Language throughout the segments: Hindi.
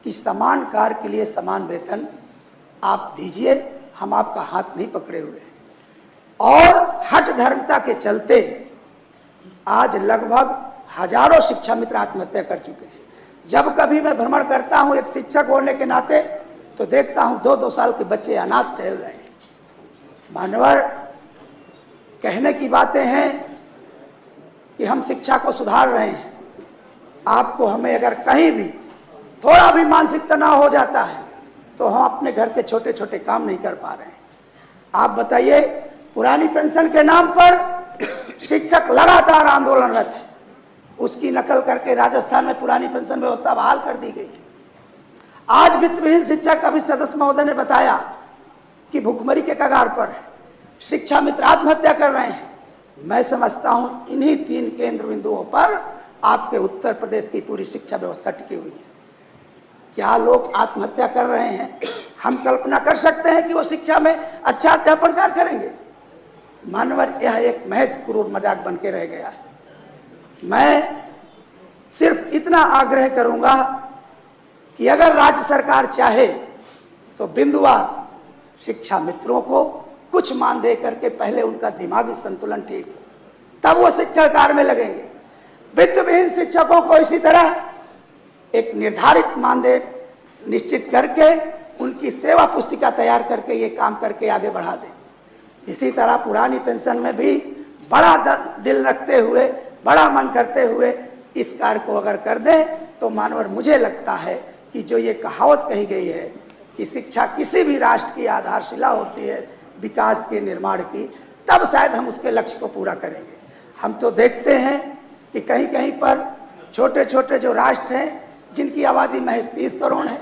कि समान कार्य के लिए समान वेतन आप दीजिए, हम आपका हाथ नहीं पकड़े हुए हैं। और हठ धर्मता के चलते आज लगभग हजारों शिक्षा मित्र आत्महत्या कर चुके हैं। जब कभी मैं भ्रमण करता हूं एक शिक्षक होने के नाते, तो देखता हूं 2-2 साल के बच्चे अनाथ टहल रहे हैं। मानवर, कहने की बातें हैं कि हम शिक्षा को सुधार रहे हैं। आपको हमें अगर कहीं भी थोड़ा भी मानसिक तनाव हो जाता है तो हम अपने घर के छोटे छोटे काम नहीं कर पा रहे हैं। आप बताइए, पुरानी पेंशन के नाम पर शिक्षक लगातार आंदोलनरत है। उसकी नकल करके राजस्थान में पुरानी पेंशन व्यवस्था बहाल कर दी गई है। आज वित्त विहीन शिक्षक अभी सदस्य महोदय ने बताया कि भुखमरी के कगार पर है, शिक्षा मित्र आत्महत्या कर रहे हैं। मैं समझता हूं इन्हीं 3 केंद्र बिंदुओं पर आपके उत्तर प्रदेश की पूरी शिक्षा व्यवस्था टिकी हुई है। क्या लोग आत्महत्या कर रहे हैं? हम कल्पना कर सकते हैं कि वो शिक्षा में अच्छा अध्यापन कार्य करेंगे? मानवर, यह एक महज क्रूर मजाक बन के रह गया है। मैं सिर्फ इतना आग्रह करूंगा कि अगर राज्य सरकार चाहे तो बिंदुवार शिक्षा मित्रों को कुछ मान दे करके पहले उनका दिमागी संतुलन ठीक हो, तब वो शिक्षा कार्य में लगेंगे। वित्त विहीन शिक्षकों को इसी तरह एक निर्धारित मानदेय निश्चित करके उनकी सेवा पुस्तिका तैयार करके ये काम करके आगे बढ़ा दें। इसी तरह पुरानी पेंशन में भी बड़ा दिल रखते हुए, बड़ा मन करते हुए इस कार्य को अगर कर दें तो मानवर, मुझे लगता है कि जो ये कहावत कही गई है कि शिक्षा किसी भी राष्ट्र की आधारशिला होती है विकास के निर्माण की, तब शायद हम उसके लक्ष्य को पूरा करेंगे। हम तो देखते हैं कि कहीं कहीं पर छोटे छोटे जो राष्ट्र हैं जिनकी आबादी महज 30 करोड़ है,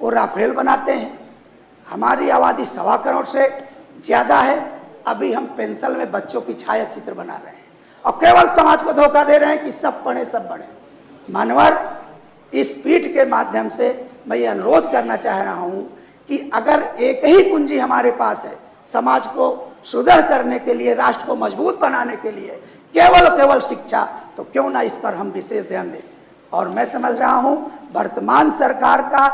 वो राफेल बनाते हैं। हमारी आबादी 1.25 करोड़ से ज़्यादा है, अभी हम पेंसिल में बच्चों की छाया चित्र बना रहे हैं और केवल समाज को धोखा दे रहे हैं कि सब पढ़े सब बढ़े। मानवर, इस पीठ के माध्यम से मैं ये अनुरोध करना चाह रहा हूँ कि अगर एक ही कुंजी हमारे पास है समाज को सुदृढ़ करने के लिए, राष्ट्र को मजबूत बनाने के लिए, केवल शिक्षा, तो क्यों ना इस पर हम विशेष ध्यान दें। और मैं समझ रहा हूँ वर्तमान सरकार का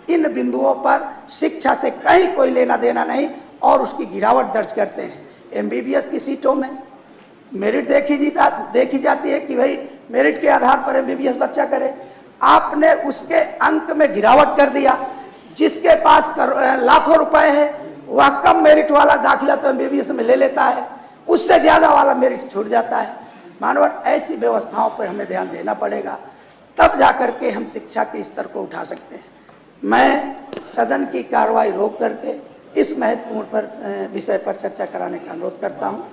इन बिंदुओं पर शिक्षा से कहीं कोई लेना देना नहीं और उसकी गिरावट दर्ज करते हैं। MBBS की सीटों में मेरिट देखी जाती है कि भाई मेरिट के आधार पर MBBS बच्चा करे। आपने उसके अंक में गिरावट कर दिया। जिसके पास लाखों रुपए है वह कम मेरिट वाला दाखिला तो MBBS में ले लेता है, उससे ज़्यादा वाला मेरिट छूट जाता है। मानवर, ऐसी व्यवस्थाओं पर हमें ध्यान देना पड़ेगा, तब जाकर के हम शिक्षा के स्तर को उठा सकते हैं। मैं सदन की कार्रवाई रोक करके इस महत्वपूर्ण विषय पर चर्चा कराने का अनुरोध करता हूँ।